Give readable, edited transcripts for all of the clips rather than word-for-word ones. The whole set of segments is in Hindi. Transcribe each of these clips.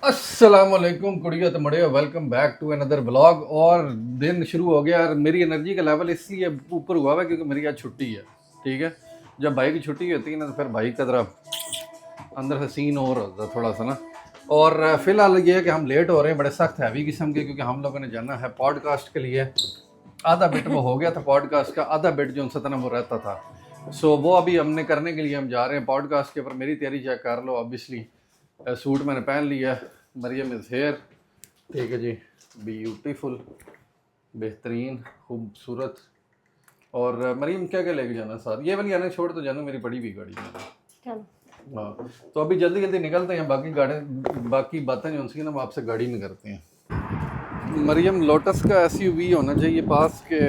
अस्सलामुअलैकुम कुड़िया तो मड़े, welcome back to another vlog. और दिन शुरू हो गया और मेरी एनर्जी का लेवल इसलिए ऊपर हुआ है क्योंकि मेरी आज छुट्टी है। ठीक है, जब भाई की छुट्टी होती है ना तो फिर भाई का तरह अंदर से सीन और होता है थोड़ा सा ना। और फिलहाल ये है कि हम लेट हो रहे हैं बड़े सख्त हैवी किस्म के, क्योंकि हम लोगों ने जाना है पॉडकास्ट के लिए। आधा बिट वो हो गया था पॉडकास्ट का, आधा बिट जो उनसे तना वो रहता था। सो वो अभी हमने करने के लिए हम जा रहे हैं पॉडकास्ट के ऊपर। मेरी तैयारी चेक कर लो। ऑब्वियसली सूट मैंने पहन लिया है। मरियम इज़ हेयर, ठीक है जी, ब्यूटीफुल, बेहतरीन, खूबसूरत। और मरियम क्या क्या लेके जाना साथ? ये वाली आने छोड़ तो जानू, मेरी बड़ी भी गाड़ी है। हाँ, तो अभी जल्दी जल्दी निकलते हैं। बाकी बातें जो उनसी ना वो आपसे गाड़ी में करते हैं। मरियम, लोटस का एसयूवी होना चाहिए पास के,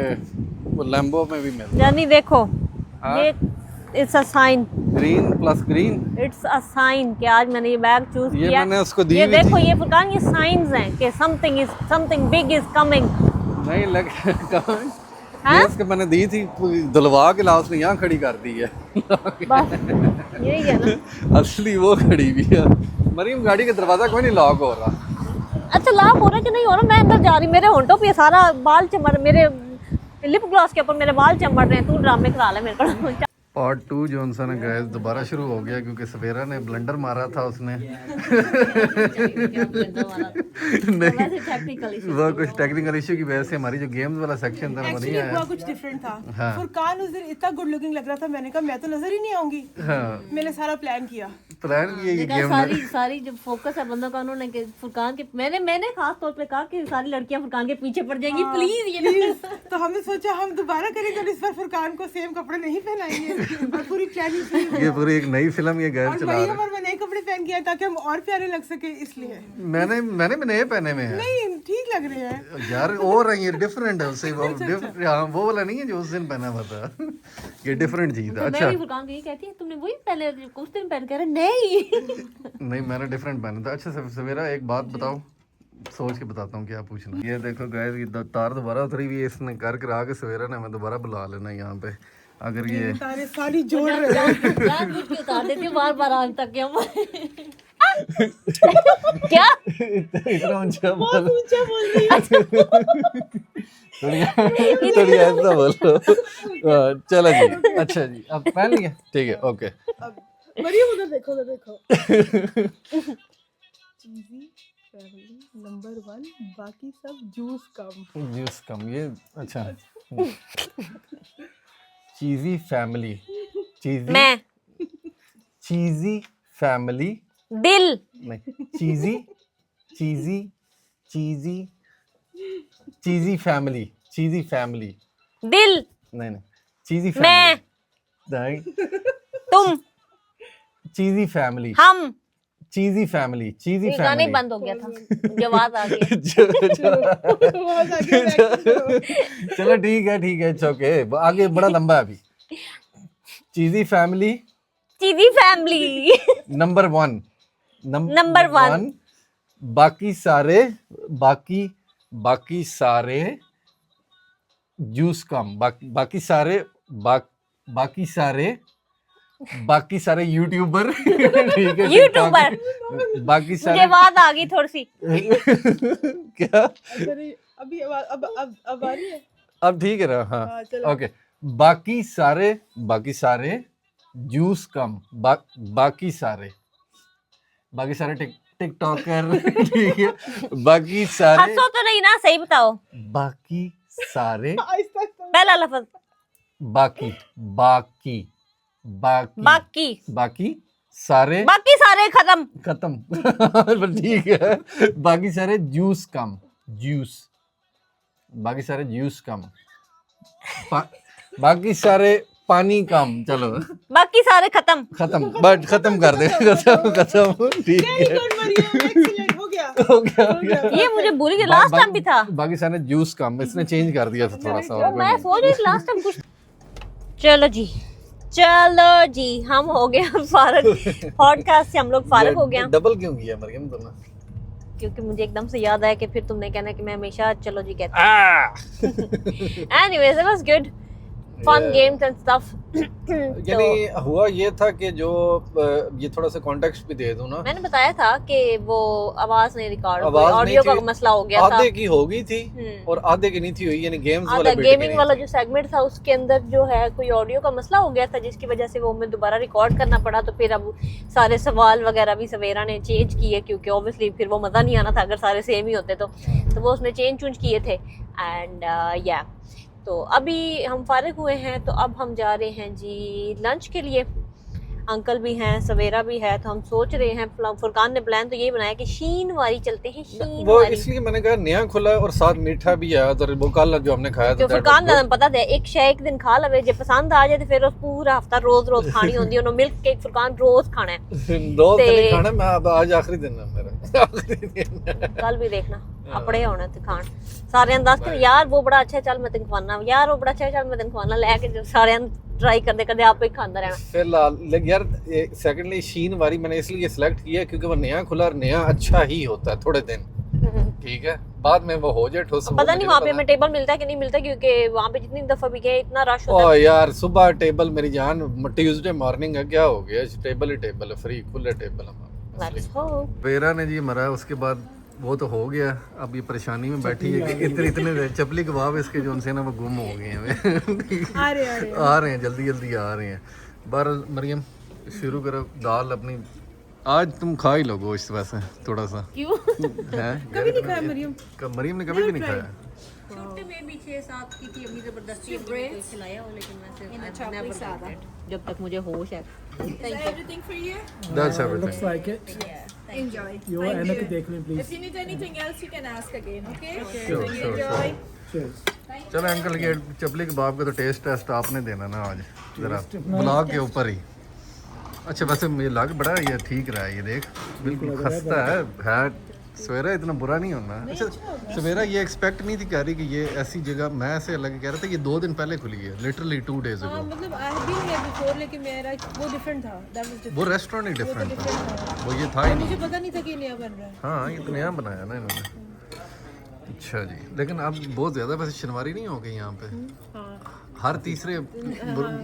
वो लैम्बो में भी मिलता है। यानी देखो, हाँ? ये it's a sign, green plus green, it's a sign कि आज मैंने ये बैग चूज ये किया। मैंने उसको दी ये हुई देखो, थी। ये फुरकान, ये साइंस हैं कि समथिंग बिग इज कमिंग। नहीं लग कहाँ? हाँ? ये इसके मैंने दी थी, धुलवा के लाओ, उसने यहाँ खड़ी कर दी है। बस यही है ना। असली वो खड़ी भी है। मरीम, गाड़ी का दरवाजा कोई नहीं लॉक हो रहा। अच्छा, लाभ हो रहा है कि नहीं हो रहा? मैं अंदर जा रही, मेरे होंठों पे सारा बाल चमड़, मेरे लिप ग्लॉस के ऊपर मेरे बाल चमड़ रहे हैं। तू ड्रामे करा ले मेरे को। पार्ट 2 जो उनसे गैस दोबारा शुरू हो गया क्योंकि सवेरा ने ब्लंडर मारा था उसने। नहीं, वो कुछ टेक्निकल इशू की वजह से हमारी जो गेम्स वाला सेक्शन था वो नहीं हुआ आया। कुछ डिफरेंट था। हाँ। फुरकान उस दिन इतना गुड लुकिंग लग रहा था, मैंने कहा मैं तो नजर ही नहीं आऊंगी। हाँ, मैंने सारा प्लान किया। प्लान किया ये गेम सारी जो फोकस है बंदों का, उन्होंने कि फुरकान के, मैंने खास तौर पे कहा कि सारी लड़कियां फुरकान के पीछे पड़ जाएंगी, प्लीज ये प्लीज। तो हमने सोचा हम दोबारा करेंगे और इस बार फुरकान को सेम कपड़े नहीं पहनाएंगे और पूरी प्लानिंग। ये पूरी एक नई फिल्म ये गैस और चला वही रहे हमारे नए कपड़े पहन के आए ताकि हम और प्यारे लग सके, इसलिए। मैंने भी नए पहने में है नहीं, ठीक लग रहे हैं यार। और ये डिफरेंट है उससे, वो हाँ, वो वाला नहीं है जो उस दिन पहना हुआ था। ये डिफरेंट चीज है। अच्छा, मैं भी फुरकान को ये कहती है तुमने वही पहले कुछ दिन पहन कर, नहीं नहीं मैंने डिफरेंट पहना था। अच्छा सवेरा एक बात बताओ, सोच के बताता हूँ क्या पूछना। ये देखो गाइस, ये तार दोबारा उतरी हुई है, इसने कर करा के सवेरा ने हमें दोबारा बुला लेना यहाँ पे। अगर ये तारे सारी जोड़ रहे हैं। जानबूझ के उतार देती हूँ बार आज तक के हम। क्या इतना ऊंचा बोल, ऊंचा बोल रही है। थोड़ी ऐसा बोलो। चलो जी, अच्छा जी, अब पहन लिया, ठीक है, ओके। मरियम उधर देखो, उधर देखो। चीजी फैमिली नंबर 1, बाकी सब जूस कम। ये अच्छा। चीजी फैमिली, मैं चीजी फैमिली, दिल नहीं, चीजी फैमिली, चीजी फैमिली, दिल नहीं, चीजी मैं फैमिली, तुम चीजी फैमिली, हम। चीजी फैमिली, चीजी ये गाने फैमिली। बंद हो गया था, जवाब आ गया। चलो ठीक है, इट्स ओके। आगे बड़ा लंबा है अभी। चीजी फैमिली चीजी फैमिली नंबर 1, नंबर 1, बाकी सारे जूस कम, बाकी सारे यूट्यूबर, ठीक है, यूट्यूबर। बाकी सारे मुझे बात आ गई थोड़ी सी। क्या अभी अब आ रही है। अब ठीक है ना? हाँ, चलो। ओके। बाकी सारे जूस कम, बाकी सारे टिकटॉकर, ठीक है, बाकी सारे, हंसो तो नहीं ना, सही बताओ। बाकी सारे, पहला लफ्ज बाकी सारे खत्म। ठीक है, बाकी सारे जूस कम, बाकी सारे जूस कम, बाकी सारे पानी कम। चलो, बाकी सारे खत्म। बट खत्म कर दे, खत्म, ठीक है, हो गया। ये मुझे भूल गया, लास्ट टाइम भी था। बाकी सारे जूस कम, इसने चेंज कर दिया था थोड़ा सा। और कोई मैं नहीं। सोच रही थी लास्ट टाइम कुछ। चलो जी, हम हो गए फारग। पॉडकास्ट से हम लोग फारग हो गए। डबल क्यों किया मरियम तुमने? क्योंकि मुझे एकदम से याद आया कि फिर तुमने कहना कि मैं हमेशा चलो जी कहती हूँ। Anyways, it was good. Fun games and stuff. यानी हुआ ये था कि जो ये थोड़ा सा कॉन्टेक्स्ट भी दे दूं ना, मैंने बताया था कि वो आवाज नहीं रिकॉर्ड हुई, आवाज नहीं ऑडियो का थी, मसला हो गया था। आधे की हो गई थी और आधे की नहीं थी हुई, यानी गेम्स वाला बिट गेमिंग वाला जो सेगमेंट था उसके अंदर जो है कोई ऑडियो का मसला हो गया था, जिसकी वजह से वो हमें दोबारा रिकॉर्ड करना पड़ा। तो फिर अब सारे सवाल वगैरह भी सवेरा ने चेंज किए, क्योंकि ऑब्वियसली फिर वो मज़ा नहीं आना था अगर सारे सेम ही होते तो वो उसने चेंज किए थे। एंड या तो अभी हम फारिग हुए हैं, तो अब हम जा रहे हैं जी लंच के लिए। अंकल भी हैं, सवेरा भी है, तो हम सोच रहे हैं, फुरकान ने प्लान तो यही बनाया कि शीन वारी चलते हैं। शीन वो वारी इसलिए मैंने कहा नया खुला है और साथ मीठा भी है, उधर वो कल जो हमने खाया था जो फुरकान ने पता है एक शे एक दिन खा लवे, जे पसंद आ जाए तो फिर उस पूरा हफ्ता रोज रोज खानी होंदी है। मिल्क केक फुरकान रोज खाना है, रोज नहीं खाना। मैं अब आज आखिरी दिन है मेरा, आखिरी दिन। कल भी देखना अपने होने ते खान सारे अंदाज के यार वो बड़ा अच्छा है, चल मैं तेन खवाना, यार वो बड़ा अच्छा है, चल मैं तेन खवाना, लेके सारे ट्राई करते करते आप ही खांदा रहना। फिलहाल यार सेकंडली शीन वारी मैंने इसलिए सिलेक्ट किया क्योंकि वो नया खुला और नया अच्छा ही होता है थोड़े दिन, ठीक है, बाद में वो हो जाए ठोस। पता नहीं वहाँ पे हमें टेबल मिलता है कि नहीं मिलता, क्योंकि वहाँ पे जितनी दफा भी गए इतना रश होता ओ है। यार सुबह टेबल मेरी जान, ट्यूसडे मॉर्निंग है, क्या हो गया, टेबल ही टेबल है, फ्री खुले टेबल हमारे। Let's hope। बेरा ने जी मरा, उसके बाद वो तो हो गया, अब ये परेशानी में बैठी है कि इतने चपली कबाब इसके जो उनसे ना वो गुम हो गए हैं। आ रहे हैं जल्दी जल्दी आ रहे हैं। बहरहाल मरियम शुरू करो दाल अपनी, आज तुम खा ही लो गोश्त वैसे थोड़ा सा क्यों? है। कभी नहीं खाया मरियम। मरियम ने कभी भी नहीं खाया। छोटे में भी 6-7 की थी, अभी जबरदस्ती खिलाया हो, लेकिन वैसे जब तक मुझे होश है। Everything for you? That's everything. Looks like it. Enjoy. Your Anak देख लें please. If you need anything else, you can ask again. Okay? Sure, sure, Enjoy. Cheers. चलो अंकल ये चपली कबाब का तो टेस्ट आपने देना ना आज जरा ब्लॉग के ऊपर ही। अच्छा वैसे मुझे लग बड़ा ये ठीक रहा है, ये देख बिल्कुल खस्ता है सवेरा इतना बुरा नहीं होना। अच्छा सवेरा ये एक्सपेक्ट नहीं थी कर रही कि ये ऐसी जगह, मैं ऐसे अलग कह रहा था ये 2 दिन पहले खुली है, लिटरली 2 days हाँ ago। मतलब I have been here before, लेकिन मेरा वो डिफरेंट था। That was different. वो रेस्टोरेंट ही डिफरेंट था, different वो ये था ही नहीं। मुझे पता नहीं था कि ये नया बन रहा है। हाँ ये तो नया बनाया ना इन्होंने। अच्छा जी, लेकिन अब बहुत ज़्यादा वैसे शनवारी नहीं हो गई यहाँ पे, हाँ। हर तीसरे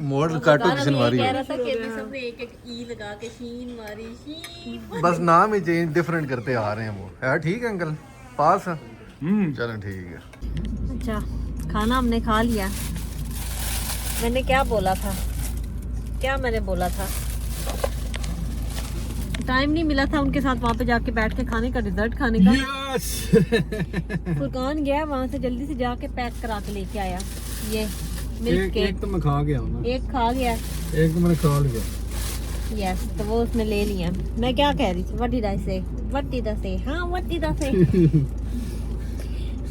मोड़ काटो की शनवारी कह हो। रहा था कि अभी सबने एक ई लगा के शीन मारी, शीन। बस नाम ही चेंज डिफरेंट करते आ रहे हैं वो। है ठीक है अंकल, पास है। चलो ठीक है। अच्छा खाना हमने खा लिया। मैंने क्या बोला था, मैंने बोला था टाइम नहीं मिला था उनके साथ वहाँ पे जाके बैठ के खाने का, डिजर्ट खाने का। फुरकान गया वहाँ से जल्दी से जाके पैक करा के लेके आया ये मिल्क केक। एक तो मैं खा गया हूँ ना, एक खा गया, एक तो मैंने खा लिया। यस, तो वो उसने ले लिया। मैं क्या कह रही थी, व्हाट डिड आई से, हाँ व्हाट डिड आई से।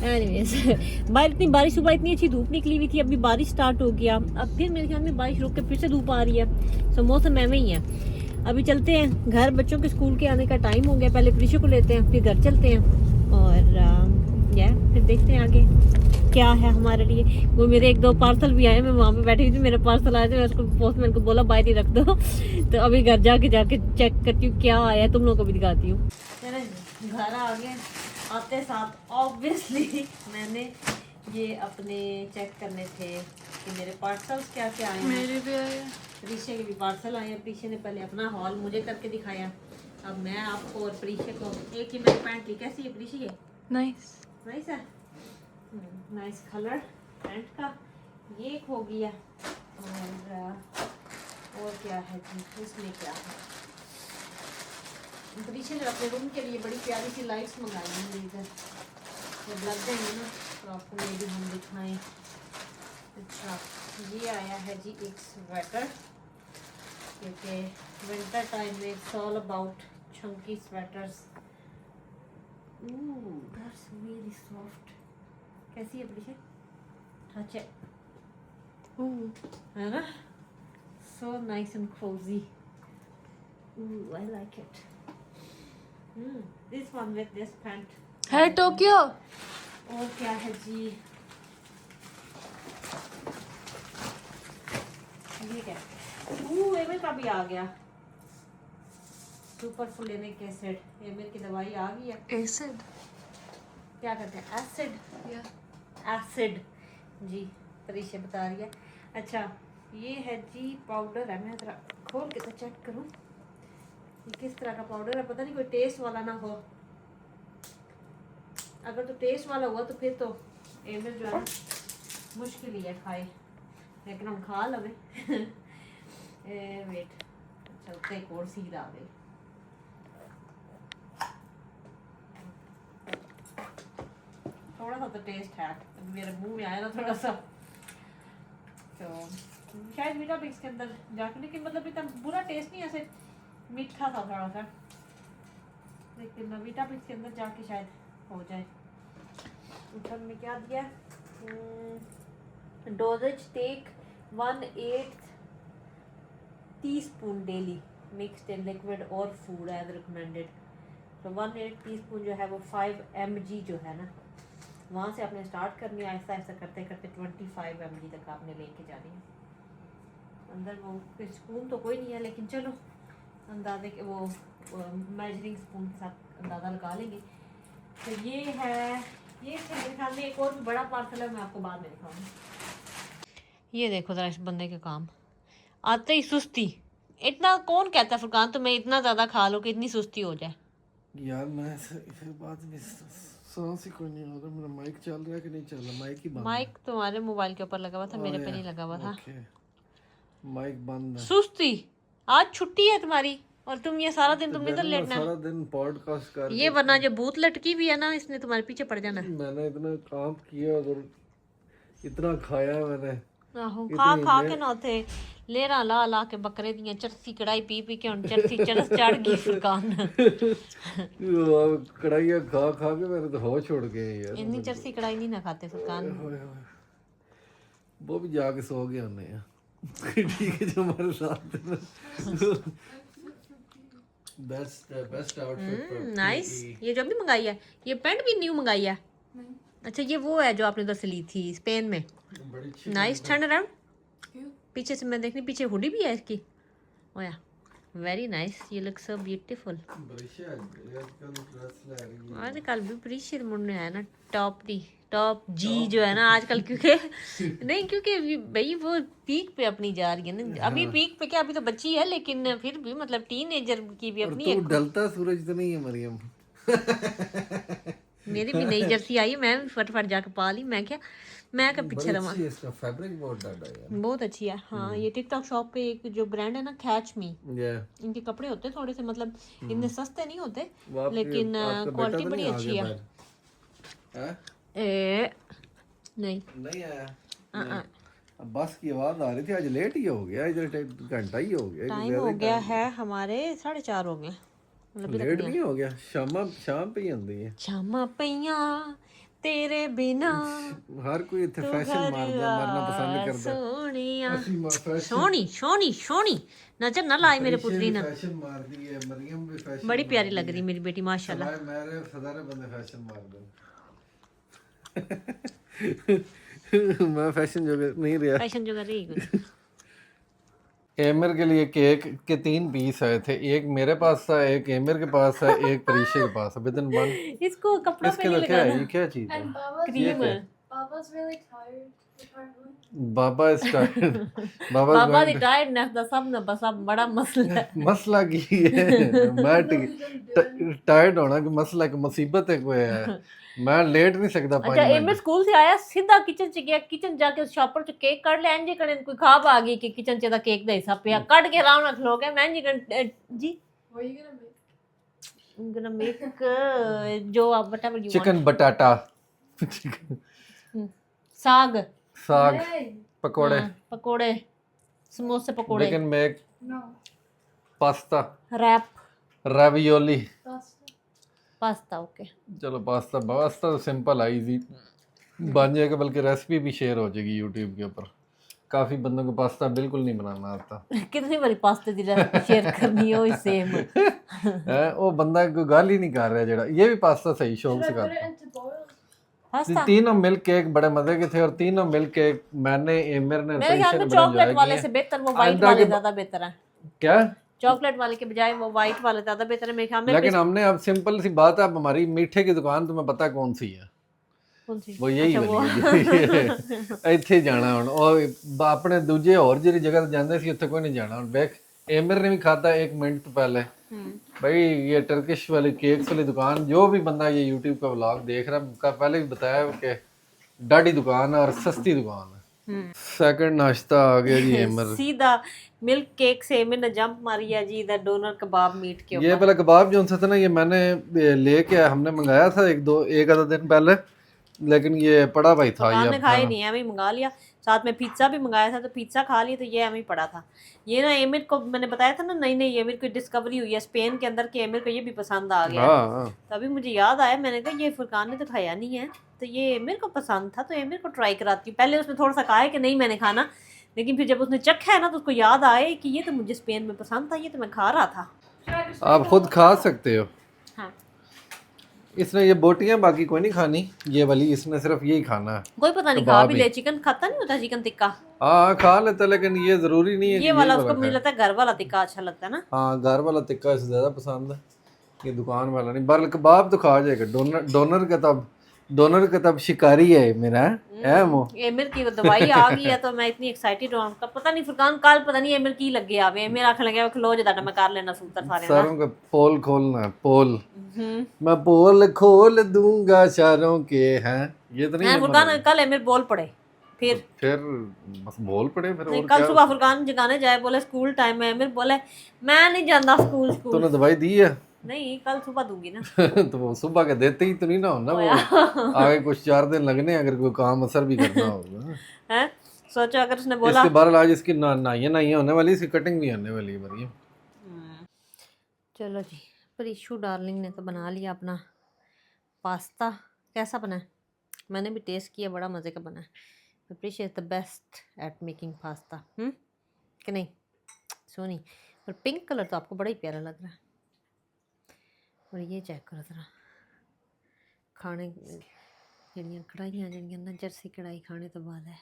एनीवेज बाहर इतनी बारिश, सुबह इतनी अच्छी धूप निकली हुई थी, अभी बारिश स्टार्ट हो गया, अब फिर मेरे ख्याल में बारिश रुक के फिर से धूप आ रही है। सो मौसम ऐਵੇਂ ही है। अभी चलते हैं घर, बच्चों के स्कूल के आने का टाइम हो गया, पहले प्रीशु को लेते हैं फिर घर चलते हैं और या फिर देखते हैं आगे क्या है हमारे लिए। वो मेरे 1-2 पार्सल भी आए, मैं वहाँ पे बैठी हुई थी, मेरा पार्सल आया था, मैं उसको पोस्टमैन को बोला बाहर ही रख दो। तो अभी घर जाके चेक करती हूँ क्या आया, तुम लोगों को भी दिखाती हूँ। घर आ गए, आते साथ ऑब्वियसली मैंने ये अपने चेक करने थे कि मेरे पार्सल्स क्या क्या आए हैं। मेरे भी आया। प्रीशा के भी पार्सल आए हैं। प्रीशा ने पहले अपना हॉल मुझे करके दिखाया, अब मैं आपको और प्रीशा को। एक ही मैंने पैंट ली, कैसी है प्रीशा? ये नाइस। नाइस है, नाइस कलर पैंट का। ये एक हो गया और क्या है जी इसमें, क्या है प्रीशा ने अपने रूम के लिए बड़ी प्यारी सी लाइट्स मंगाई हैं इधर, जब लग जाएंगे ना तो आपको ये भी हम दिखाएं। अच्छा ये आया है जी एक स्वेटर, क्योंकि विंटर टाइम में it's all about chunky sweaters. That's really soft. कैसी है प्रीशा? टच है ना, so nice and cosy. I like it. This one with this pant है टोक्यो। और क्या है जी, ये क्या एमिल का भी आ गया, सुपर फुलेनिक एसिड। एमिल की दवाई आ गई है। एसिड क्या कहते हैं, एसिड, एसिड जी, परीक्षा बता रही है। अच्छा ये है जी पाउडर है, मैं जरा खोल के तो चेक करूं ये किस तरह का पाउडर है। पता नहीं कोई टेस्ट वाला ना हो, अगर तो टेस्ट वाला हुआ तो फिर तो एमर जो है ना मुश्किल ही है खाए, लेकिन हम खा लवे। वेट चलते एक और सीध आ गई। थोड़ा सा तो टेस्ट है, मेरे मुंह में आया ना थोड़ा सा, तो शायद मीठा भी इसके अंदर जाके, लेकिन मतलब इतना बुरा टेस्ट नहीं, ऐसे मीठा था थोड़ा सा, लेकिन मीठा भी इसके अंदर जाके शायद हो जाए। ऊपर में क्या दिया, dosage take 1/8 teaspoon daily mixed in liquid और फूड एज रिकमेंडेड। तो 1/8 टीस्पून जो है वो 5 mg जो है ना, वहाँ से आपने स्टार्ट करनी है, आहिस्ता आहिस्ता करते करते 25 mg तक आपने लेके जानी है। अंदर वो स्पून तो कोई नहीं है, लेकिन चलो अंदाजे के वो मेजरिंग स्पून के साथ अंदाज़ा लगा लेंगे। तो ये है, ये मेरे ख्याल में एक और भी बड़ा पार्सल है, मैं आपको बाद में दिखाऊंगी। ये देखो ज़रा इस बंदे के काम, आते ही सुस्ती। इतना कौन कहता है फुरकान तुम्हें इतना ज़्यादा खा लो कि इतनी सुस्ती हो जाए। यार मैं फिर बात में सांस ही कोई नहीं हो रहा, मेरा माइक चल रहा है कि नहीं चल रहा? माइक ही बंद। माइक तुम्हारे मोबाइल के ऊपर लगा हुआ था, मेरे पे नहीं लगा हुआ था। माइक बंद है। सुस्ती, आज छुट्टी है तुम्हारी और तुम ये सारा दिन तुमने तो लेटना सारा दिन पॉडकास्ट कर, ये वरना जो भूत लटकी भी है ना, इसने तुम्हारे पीछे पड़ जाना। मैंने इतना काम किया और इतना खाया मैंने। आहो खा खा के ना थे लेरा ला ला के बकरे दियां चरसी कढ़ाई पी पी के हुन चरसी चरस चढ़ गई फुरकान। कढ़ाइयाँ खा खा के मेरे तो होश उड़ गए यार। इतनी चरसी कढ़ाई नहीं ना खाते फुरकान। वो भी जाके सो गए होने हैं। ठीक है जो हमारे साथ बेस्ट आउटफिट। नाइस। ये जो भी मंगाई है, ये पैंट भी न्यू मंगाई है? अच्छा ये वो है जो आपने उधर से ली थी स्पेन में। Nice turn around. पीछे से मैं देखनी, पीछे हुडी भी है इसकी। ओया very nice, you look so beautiful. आजकल भी प्रीशियस मुन्ने है ना टॉप जी जो है ना आजकल, क्योंकि नहीं क्योंकि भाई वो पीक पे अपनी जा रही है ना अभी। पीक पे क्या, अभी तो बच्ची है, लेकिन फिर भी मतलब टीनेजर की भी अपनी है। ढलता सूरज तो नहीं है मरियम। मेरी भी नई जर्सी आई, मैं भी फटाफट जाके पा ली। मैं क्या पीछे रहा। इसका फैब्रिक बहुत डाटा है, बहुत अच्छी है। हाँ ये टिकटॉक शॉप पे एक जो ब्रांड है ना कैच मी, इनके कपड़े होते हैं थोड़े से मतलब इतने सस्ते नहीं होते, लेकिन क्वालिटी बड़ी अच्छी है। नहीं आया। अब बस की आवाज आ रही थी, आज लेट ही हो गया, इधर घंटा ही हो गया। टाइम हो गया है हमारे 4:30 हो गए। लेट नहीं हो गया, शाम पे ही आंदी है। शामा पईया तेरे बिना हर कोई इत्थे फैशन मारदा, मरना पसंद करदा। सोनिया सोनी नजर ना लाए मेरे पुत्री ने। फैशन मार दी है मरियम भी, फैशन बड़ी प्यारी लग रही मेरी बेटी माशाल्लाह। मेरे सारे बंदे फैशन मार दे। मैं फैशन जो नहीं रहा, फैशन जो कर रही है। एमर के लिए केक के 3 पीस आए थे, एक मेरे पास था, एक एमर के पास है, एक परीशे के पास है। विदिन वन इसको कपड़ा पे नहीं क्या है? लगाना। ये क्या चीज है? क्रीम है। बाबा इज टायर्ड। बाबा दी टायर्डनेस दा सब ना बस अब बड़ा मसला है। मसला की है मैं टायर्ड होना कि मसला कि मुसीबत है कोई है, मैं लेट नहीं सकता। अच्छा एमए स्कूल से आया सीधा किचन च गया, किचन जाके शॉपर च केक कट लिया। इंजे कने कोई खाब आ गई कि किचन च दा केक दा हिस्सा पिया, कट के आराम नाल खलो गया। मैं जी गना मेक जो आप व्हाटएवर यू चिकन बटाटा साग पकोड़े पकोड़े समोसे पकोड़े, लेकिन make pasta wrap ravioli pasta. Okay चलो पास्ता तो सिंपल है, इजी बन जाएगा, बल्कि रेसिपी भी शेयर हो जाएगी यूट्यूब के ऊपर। काफी बंदों को पास्ता बिल्कुल नहीं बनाना आता। कितनी बारी पास्ते दी रेसिपी शेयर करनी हो सेम है वो बंदा कोई गाल ही नहीं कर रहा जेड़ा। ये भी पास्ता सही शौक से खाता। पास्ता तीनों मिल्क केक बड़े मजे के थे, और तीनों मिल्क केक मैंने एमर ने मेरे ख्याल में चॉकलेट वाले से बेहतर वो व्हाइट वाले ज्यादा बेहतर है। क्या चॉकलेट वाले के बजाय वो व्हाइट वाले ज्यादा बेहतर है मेरे ख्याल में। लेकिन हमने अब सिंपल सी बात है, अब हमारी मीठे की दुकान तुम्हें पता कौन सी है? कौन सी? वो यही अच्छा, वाली ਇੱਥੇ ਜਾਣਾ ਹੁਣ ਉਹ ਆਪਣੇ ਦੂਜੇ ਹੋਰ ਜਿਹੜੀ ਜਗ੍ਹਾ ਤੇ ਜਾਂਦੇ ਸੀ ਉੱਥੇ ਕੋਈ नहीं जाना ਹੁਣ देख एमिर ने भी खाता 1 मिनट तो पहले भाई ये टर्किश वाली केक्स वाली दुकान जो भी बंदा ये यूट्यूब का व्लॉग देख रहा है का पहले भी बताया कि डाडी दुकान है और सस्ती दुकान है सेकंड नाश्ता आ गया जी एमिर सीधा मिल्क केक से मैंने जंप मारी है जी इधर डोनर कबाब मीट के ये वाला कबाब जो था ना ये मैंने लेके हमने मंगाया था एक आधा दिन पहले लेकिन ये पड़ा भाई था ये हमने खाया नहीं है अभी मंगा लिया साथ में पिज्ज़ा भी मंगाया था तो पिज्ज़ा खा लिया तो ये हमें पड़ा था ये ना एमिर को मैंने बताया था ना नहीं एमिर को डिस्कवरी हुई है स्पेन के अंदर कि एमिर को ये भी पसंद आ गया हाँ तभी मुझे याद आया मैंने कहा ये फुरकान ने तो खाया नहीं है तो ये एमिर को पसंद था तो एमिर को ट्राई कराती हूँ पहले उसने थोड़ा सा कहा है कि नहीं मैंने खाना लेकिन फिर जब उसने चखा है ना तो उसको याद आए कि ये तो मुझे स्पेन में पसंद था ये तो मैं खा रहा था आप खुद खा सकते हो हाँ इसने ये बोटियां बाकी कोई नहीं खानी ये वाली इसने सिर्फ यही खाना है कोई पता नहीं खा भी ले चिकन खाता नहीं होता चिकन टिक्का हाँ खा लेता लेकिन ये जरूरी नहीं है कि ये वाला उसको मुझे लगता है घर वाला टिक्का अच्छा लगता है ना हाँ घर वाला टिक्का इसे ज्यादा पसंद है ये दुकान वाला नहीं बल्कि कबाब तो खा जाएगा डोनर का तब शिकारी है मेरा है वो एमिर की दवाई आ गई है तो मैं इतनी एक्साइटेड हूं पता नहीं फुरकान कल पता नहीं एमिर की लगे आवे एमिर आखने लगे खलो जदा मैं कर लेना सूत्र सारे ना सारों का पोल खोलना है पोल मैं पोल खोल दूंगा चारों के हैं ये तो नहीं मैं है फुरकान कल एमिर बोल पड़े फिर बस बोल पड़े फिर नहीं और कल क्या सुबह फुरकान जगाने जाए बोले स्कूल टाइम में एमिर बोले मैं नहीं जाता स्कूल तूने दवाई दी है नहीं कल सुबह दूंगी ना तो वो सुबह के देते ही तो नहीं ना होना वो आगे कुछ 4 दिन लगने अगर कोई काम असर भी करना होगा हैं सोचो अगर उसने बोला इसके बहरहाल आज इसकी नाइयां होने वाली इसकी कटिंग भी होने वाली है मरियम चलो जी प्रीशु डार्लिंग ने तो बना लिया अपना पास्ता कैसा बना है मैंने भी टेस्ट किया बड़ा मज़े का बना है Preeshu is the best at making pasta कि नहीं सोनी और पिंक कलर तो आपको बड़ा ही प्यारा लग रहा है और ये चेक करो ज़रा खाने जड़ियाँ कढ़ाइयाँ जड़ियाँ ना जर्सी कढ़ाई खाने तो बाद है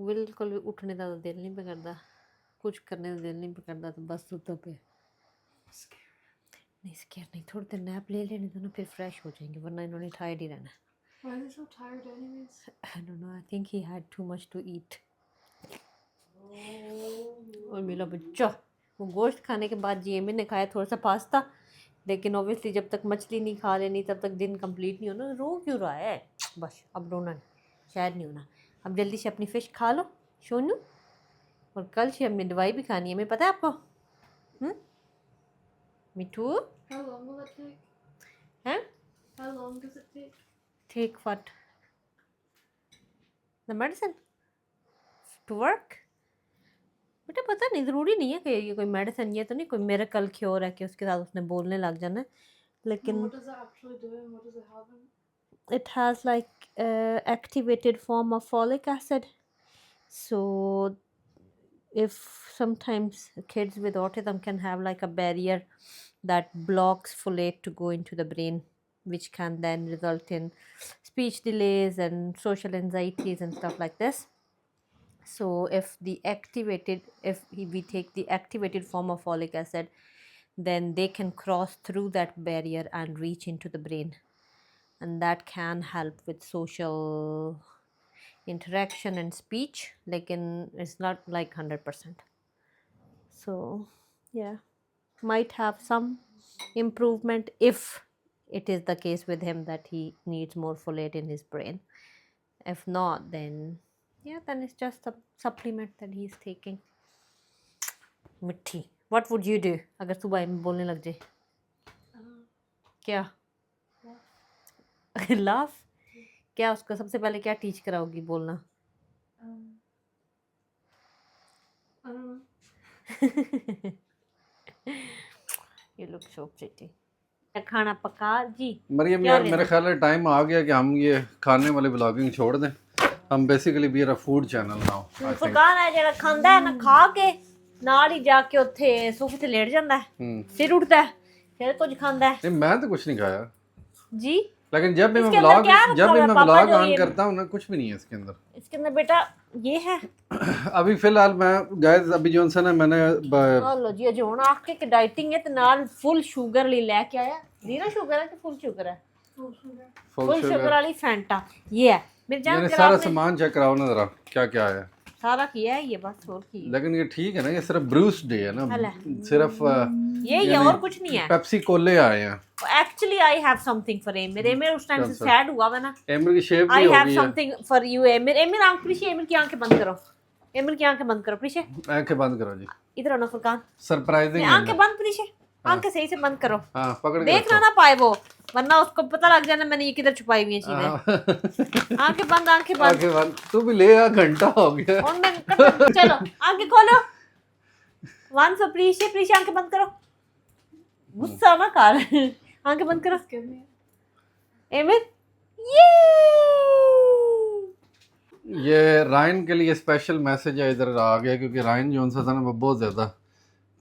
बिल्कुल भी उठने का तो दिल नहीं पे करता कुछ करने का दिल नहीं पे करता तो बस सुतो पे नहीं स्केयर नहीं थोड़ी देर नैप ले लेने तो ना फिर फ्रेश हो जाएंगे वरना इन्होंने टायर्ड ही रहना Why are they so tired anyways? I don't know I think he had too much to eat और मेरा बच्चा वो गोश्त खाने के बाद जी एमिर ने खाया थोड़ा सा पास्ता लेकिन ऑब्वियसली जब तक मछली नहीं खा लेनी तब तक दिन कंप्लीट नहीं होना रो क्यों रहा है बस अब रोना नहीं शायद नहीं होना अब जल्दी से अपनी फ़िश खा लो सोनू और कल से हमने दवाई भी खानी है हमें पता है आपको मिठू How long will it take? हैं How long does it take? take what the medicine to work बेटा पता नहीं ज़रूरी नहीं है कि ये कोई मेडिसिन ये तो नहीं कोई मिरेकल क्योर है कि उसके साथ उसने बोलने लग जाना है लेकिन What does it actually do and what does it have in it? it has like activated form of folic acid so if sometimes kids with autism can have like a barrier that blocks folate to go into the brain which can then result in speech delays and social anxieties and stuff like this so if we take the activated form of folic acid then they can cross through that barrier and reach into the brain and that can help with social interaction and speech lekin it's not like 100% so yeah might have some improvement if it is the case with him that he needs more folate in his brain if not then yeah then it's just a supplement that he's taking mitti what would you do agar subah mein bolne lag jaye क्या लाफ क्या उसको सबसे पहले क्या टीच कराओगी बोलना I don't know. You look so pretty. खाना पका जी मरियम क्या यार लेना? मेरे ख्याल है टाइम आ गया कि हम ये खाने वाली ब्लॉगिंग छोड़ दें हम बेसिकली भी अ food channel now I think Furqan है ਜਿਹੜਾ ਖਾਂਦਾ ਹੈ ਨਾ ਖਾ ਕੇ ਨਾਲ ਹੀ ਜਾ ਕੇ ਉੱਥੇ ਸੋਫੇ ਤੇ ਲੇਟ ਜਾਂਦਾ ਹੈ ਫਿਰ ਉੱਠਦਾ ਹੈ ਫਿਰ ਕੁਝ ਖਾਂਦਾ ਹੈ नहीं मैं तो कुछ नहीं खाया जी लेकिन जब भी मैं इसके अंदर क्या रखा जब भी हुआ है? मैं पापा ब्लॉग जो ऑन ये- करता हूँ ना कुछ भी नहीं है इसके अंदर इसके अंदर बेटा ये है अभी फिलहाल मैं गाइस अभी जॉनसन है मैंने ਆ ਲੋ ਜੀ ਅਜੇ ਹੁਣ ਆਖ ਕੇ ਕਿ ਡਾਈਟਿੰਗ ਹੈ ਤੇ ਨਾਲ ਫੁੱਲ ਸ਼ੂਗਰ ਲਈ ਲੈ ਕੇ ਆਇਆ ਜ਼ੀਰੋ ਸ਼ੂਗਰ ਹੈ ਕਿ ਫੁੱਲ ਸ਼ੂਗਰ ਹੈ फुल शुगर शुगर वाली फैंटा ये है मेरे जान। यानी सारा सामान चेक कराओ ना जरा क्या क्या है। सारा किया है ये बस और की लेकिन ये ठीक है ना, ये सिर्फ ब्रूस डे है ना, सिर्फ ये और कुछ नहीं है। पेप्सी कोले आए हैं। Actually I have something for emir. Emir उस टाइम से सैड हुआ है ना। एमिर की शेप भी आई हो हैव गई है। Something for you emir. Emir आंख प्रीशे, एमिर की आंखें बंद करो, एमिर की आंखें बंद करो प्रीशे, आंखें बंद करो जी। इधर आओ ना फुरकान, सरप्राइजिंग आंखें बंद प्रीशे, आंखें सही से बंद करो, हाँ पकड़ के देखना ना पाए वो, वरना उसको पता लग जाना मैंने ये किधर छुपाई हुई है चीजें। आंखें बंद, आंखें बंद, आंखें बंद। तू भी ले आ, घंटा हो गया। और मैं चलो आंखें खोलो। वन फॉर प्रीशे, प्रीशे आंखें बंद करो, गुस्सा ना कर, आंखें बंद करो। एमिर ये रायन के लिए स्पेशल मैसेज है, इधर आ गया क्योंकि रायन जो उनसे था ना वो बहुत ज़्यादा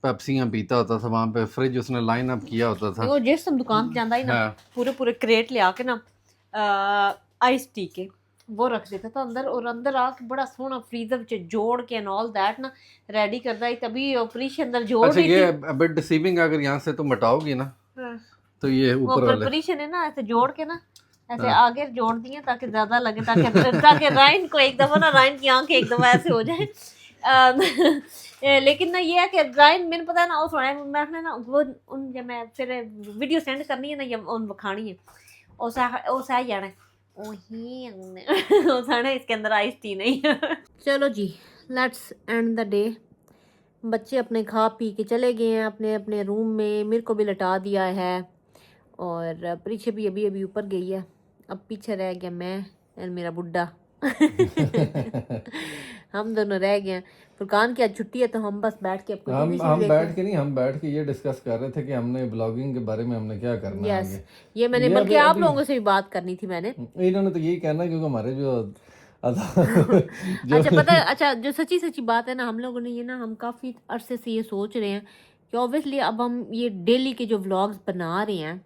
पेप्सियाँ पीता होता था। वहाँ पे फ्रिज उसने लाइन अप किया होता था। वो जिस हम दुकान पे जाता ही ना हाँ। पूरे पूरे क्रेट ले आके ना आइस टी के वो रख देता था अंदर, और अंदर आके बड़ा सोना फ्रीजर च जोड़ के एंड ऑल दैट ना रेडी करता है। तभी ऑपरेशन अंदर जोड़ अच्छा रही ये थी। बिट डिसीविंग, अगर यहाँ से तुम हटाओगी ना हाँ। तो ये वो ऊपर वाले प्रिपरेशन है ना ऐसे जोड़ के ना ऐसे आगे जोड़ दिए ताकि ज्यादा लगे, ताकि राइन को एक दफा ना राइन की आंखें एक दफा ऐसे हो जाए। लेकिन ना ये है कि राइन मैंने पता है ना उस मैं ना वो उन जब मैं फिर वीडियो सेंड करनी है ना या उन बखानी है ओ सा जाना ओही ओ साने इसके अंदर आइस टी नहीं है। चलो जी लेट्स एंड द डे। बच्चे अपने खा पी के चले गए हैं अपने अपने रूम में, मेरे को भी लटा दिया है और परीक्षा भी अभी अभी ऊपर गई है। अब पीछे रह गया मैं और मेरा बुड्ढा। हम दोनों रह गए हैं। फुरकान की आज छुट्टी है तो हम बस बैठ के अपनी हम बैठ के नहीं, हम बैठ के ये डिस्कस कर रहे थे कि हमने ब्लॉगिंग के बारे में हमने क्या करना है यस आगे। ये मैंने बल्कि आप लोगों से भी बात करनी थी मैंने। इन्होंने तो यही कहना है क्योंकि हमारे जो अच्छा पता है, अच्छा जो सच्ची सच्ची बात है ना, हम लोगों ने ये ना हम काफ़ी अरसे से ये सोच रहे हैं कि ऑब्वियसली अब हम ये डेली के जो व्लॉग्स बना रहे हैं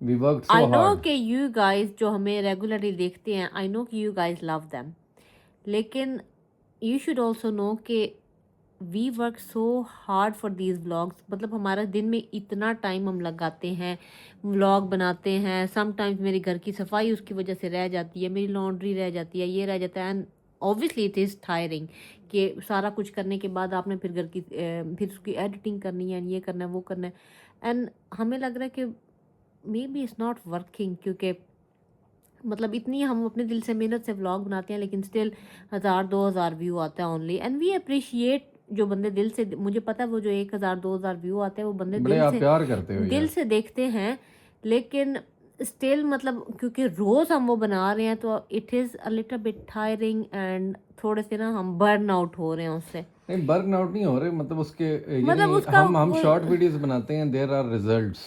we worked so I know hard. कि यू गाइस जो हमें रेगुलरली देखते हैं, आई नो कि यू गाइस लव देम, लेकिन यू शुड ऑल्सो नो कि we work so hard for these vlogs. मतलब हमारा दिन में इतना टाइम हम लगाते हैं, व्लॉग बनाते हैं। समटाइम्स मेरे घर की सफाई उसकी वजह से रह जाती है, मेरी लॉन्ड्री रह जाती है, ये रह जाता है। And obviously it is tiring कि सारा कुछ करने के बाद आपने फिर घर की फिर उसकी एडिटिंग करनी है, ये करना है वो करना है। एंड हमें लग रहा है कि maybe it's not working, क्योंकि मतलब इतनी हम अपने दिल से मेहनत से व्लॉग बनाते हैं लेकिन स्टिल 1000-2000 व्यू आता है ओनली। एंड वी अप्रिशिएट जो बंदे दिल से, मुझे पता है वो जो 1000-2000 व्यू आते हैं वो बंदे दिल से देखते हैं, लेकिन स्टिल मतलब क्योंकि रोज़ हम वो बना रहे हैं तो it is a little bit tiring and थोड़े से ना हम बर्न आउट हो रहे हैं उससे। नहीं बर्न आउट नहीं हो रहे, मतलब उसके मतलब उसका हम शॉर्ट वीडियोस बनाते हैं, देयर आर रिजल्ट्स,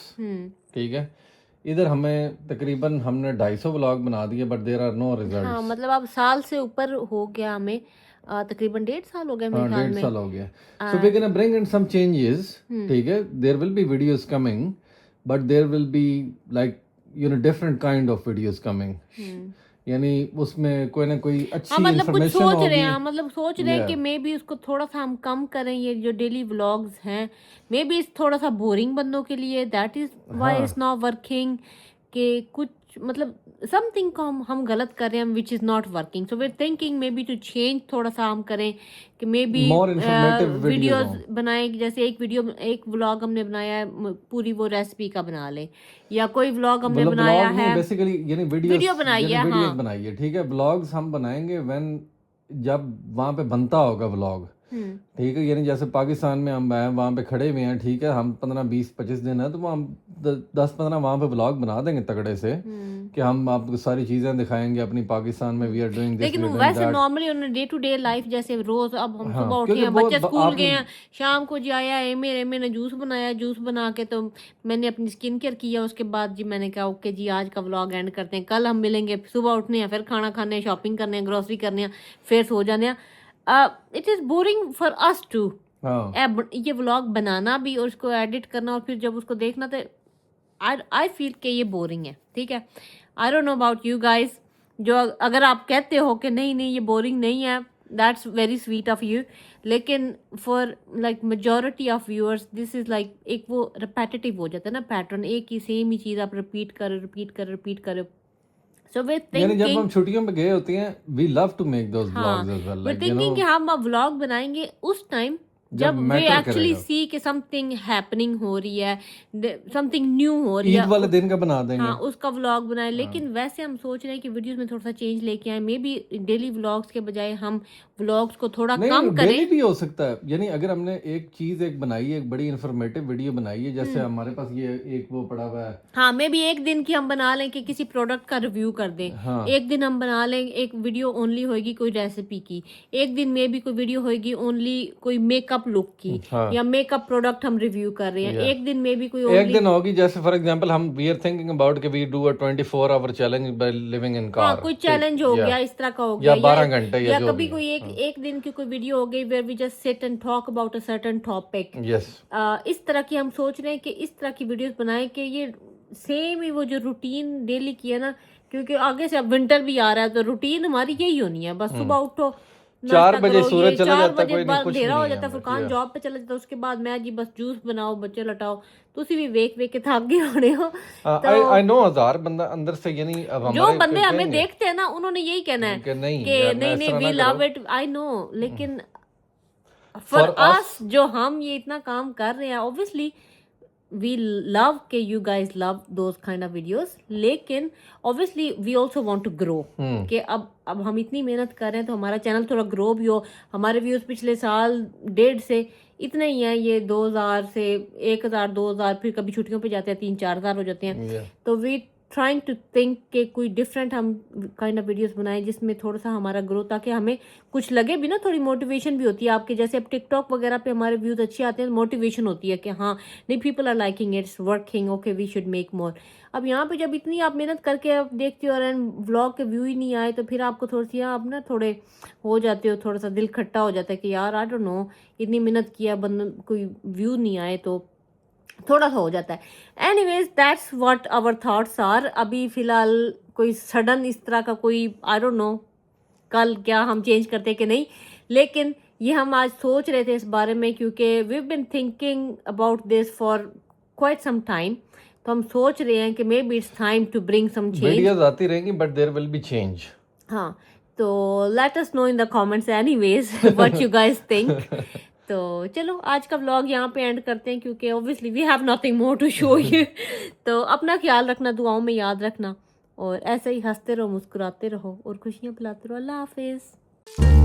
ठीक है। इधर हमें तकरीबन हमने 250 व्लॉग बना दिए but there are no results. हाँ मतलब अब साल से ऊपर हो गया हमें, तकरीबन 1.5 साल हो गया मेरे ख्याल में। 1.5 साल हो गया। So we gonna bring in some changes, ठीक है। There will be videos coming but there will be like you know different kind of videos coming, यानी उसमें कोई ना कोई अच्छी मतलब कुछ इंफॉर्मेशन सोच होगी। रहे हैं, मतलब सोच रहे हैं कि मे बी उसको थोड़ा सा हम कम करें, ये जो डेली व्लॉग्स हैं मे बी थोड़ा सा बोरिंग बंदों के लिए, that is why it's not working. कि कुछ मतलब समथिंग को हम गलत कर रहे हैं which is not working. So we thinking maybe to change, थोड़ा सा हम करें कि मे बी वीडियोस बनाएं। जैसे एक व्लॉग हमने बनाया है पूरी वो रेसिपी का बना ले, या कोई व्लॉग हमने बनाया है बेसिकली यानी वीडियो बनाई है, वीडियोस बनाई है, ठीक है। व्लॉग्स हम बनाएंगे व्हेन जब वहाँ पे बनता होगा व्लॉग, ठीक है। यानी जैसे पाकिस्तान में हम आए वहाँ पे खड़े हुए हैं, ठीक है, हम 15-20-25 दिन है तो वो हम 10-15 वहाँ पे व्लॉग बना देंगे तगड़े से कि हम आपको सारी चीजें दिखाएंगे अपनी पाकिस्तान में वी आर डूइंग दिस। लेकिन वैसे नॉर्मली उन्होंने डे टू डे लाइफ जैसे रोज अब हम सुबह उठे हैं, बच्चे स्कूल गए हैं, शाम को जी आया है मैंने जूस बनाया, जूस बना के तो मैंने अपनी स्किन केयर किया, उसके बाद जी मैंने कहा ओके जी आज का व्लॉग एंड करते हैं, कल हम मिलेंगे। सुबह उठने हैं, फिर खाना खाने, शॉपिंग करने, ग्रोसरी करने हैं, फिर सो जाने हैं। It is boring for us to ये व्लॉग बनाना भी और उसको एडिट करना और फिर जब उसको देखना तो आई फील कि ये बोरिंग है, ठीक है। I don't know about you guys, जो अगर आप कहते हो कि नहीं ये बोरिंग नहीं है, that's very sweet of you, लेकिन for like majority of viewers this is like एक वो रिपीटेटिव हो जाता है ना पैटर्न, एक ही सेम ही चीज़ आप रिपीट करो. So we're यानी जब thinking, हम छुट्टियों पे गए होते हैं, we love to make those हाँ, vlogs as well, we're like you know, thinking कि हम अब व्लॉग बनाएंगे उस टाइम जब वे matter एक्चुअली करेगा। सी कि समथिंग हैपनिंग हो रही है, समथिंग न्यू हो रही ईद है, वाले दिन का बना देंगे। हाँ उसका व्लॉग बनाए. लेकिन वैसे हम सोच रहे हैं कि वीडियोस में थोड़ा सा चेंज लेके आए, मे बी डेली व्लॉग्स के बजाय हम व्लॉग्स को थोड़ा नहीं, कम डेली करें. भी हो सकता है, यानी अगर हमने एक चीज एक बनाई है, एक बड़ी इन्फॉर्मेटिव वीडियो बनाई है, जैसे हमारे पास ये एक वो पड़ा हुआ है, हाँ मे बी एक दिन की हम बना लें कि किसी प्रोडक्ट का रिव्यू कर दें. हाँ। एक दिन हम बना लें एक वीडियो ओनली होगी कोई रेसिपी की, एक दिन में भी कोई वीडियो होगी ओनली कोई मेकअप लुक की, हाँ। या मेकअप प्रोडक्ट हम रिव्यू कर रहे हैं. एक दिन में भी कोई एक only- दिन होगी, जैसे फॉर एग्जांपल हम वी आर थिंकिंग अबाउट कि we do a 24 hour challenge by living in car, हाँ कोई चैलेंज हो गया, इस तरह का हो गया, या 12 घंटे या या जो कभी भी कोई एक दिन की कोई वीडियो हो गई where we just sit and talk about a certain topic. Yes, इस तरह की हम सोच रहे हैं कि इस तरह की वीडियोस बनाएं कि ये सेम ही वो जो रूटीन डेली की है ना, क्योंकि आगे से अब विंटर भी आ रहा है तो रूटीन हमारी यही होनी है. बस सुबह उठो, 4 नाश्ता बजे करो, सूरज ये चला 4 जाता है, बजे कोई बाद कुछ अंधेरा नहीं हो है जाता है, हमें, फुरकान yeah. जॉब पे चला जाता है, उसके बाद मैं जी बस जूस बनाओ, बच्चे लटाओ. तुसी भी वेख के थक गए होने हो. आई नो 1000 बंदा अंदर से, यानी अब जो हमारे बंदे हमें कहेंगे देखते हैं ना उन्होंने यही कहना है कि नहीं कि यार, नहीं ऐसा वी ना लव करो। इट, आई नो, लेकिन फॉर अस जो हम ये इतना काम कर रहे हैं, ऑब्वियसली वी लव के you guys love those kind of videos, लेकिन obviously we also want to grow, कि अब हम इतनी मेहनत कर रहे हैं तो हमारा चैनल थोड़ा ग्रो भी हो. हमारे व्यूज पिछले साल 1.5 से इतने ही हैं, ये 2000 से 1000 2000, फिर कभी छुट्टियों पे जाते हैं 3-4 हज़ार हो जाते हैं. Yeah. तो वी ट्राइंग टू थिंक कि कोई डिफरेंट हम काइंड ऑफ वीडियोस बनाएं जिसमें थोड़ा सा हमारा ग्रो, ताकि हमें कुछ लगे भी ना, थोड़ी मोटिवेशन भी होती है. आपके जैसे अब टिकटॉक वगैरह पे हमारे व्यूज अच्छे आते हैं, मोटिवेशन होती है कि हाँ नहीं people are liking it's working, okay we should make more. अब यहाँ पे जब इतनी आप मेहनत करके आप देखते हो और व्लॉग के व्यू ही नहीं आए, तो फिर आपको थोड़ी सी आप ना थोड़े हो जाते हो, थोड़ा सा दिल खट्टा हो जाता है कि यार आई डोंट नो, इतनी मेहनत किया बंद कोई व्यू नहीं आए तो थोड़ा सा हो जाता है. Anyways that's what our thoughts are. अभी फिलहाल कोई सडन इस तरह का कोई आई डोंट नो कल क्या हम चेंज करते कि नहीं, लेकिन ये हम आज सोच रहे थे इस बारे में, क्योंकि we been thinking about this for quite some time. तो हम सोच रहे हैं कि maybe it's time to bring some change. Videos आती रहेंगी but there will be change. हाँ तो let us know in the comments anyways what you guys think. तो चलो आज का व्लॉग यहाँ पे एंड करते हैं, क्योंकि obviously we have nothing more to show you. तो अपना ख्याल रखना, दुआओं में याद रखना, और ऐसे ही हंसते रहो, मुस्कुराते रहो और खुशियाँ फैलाते रहो. अल्लाह हाफिज़.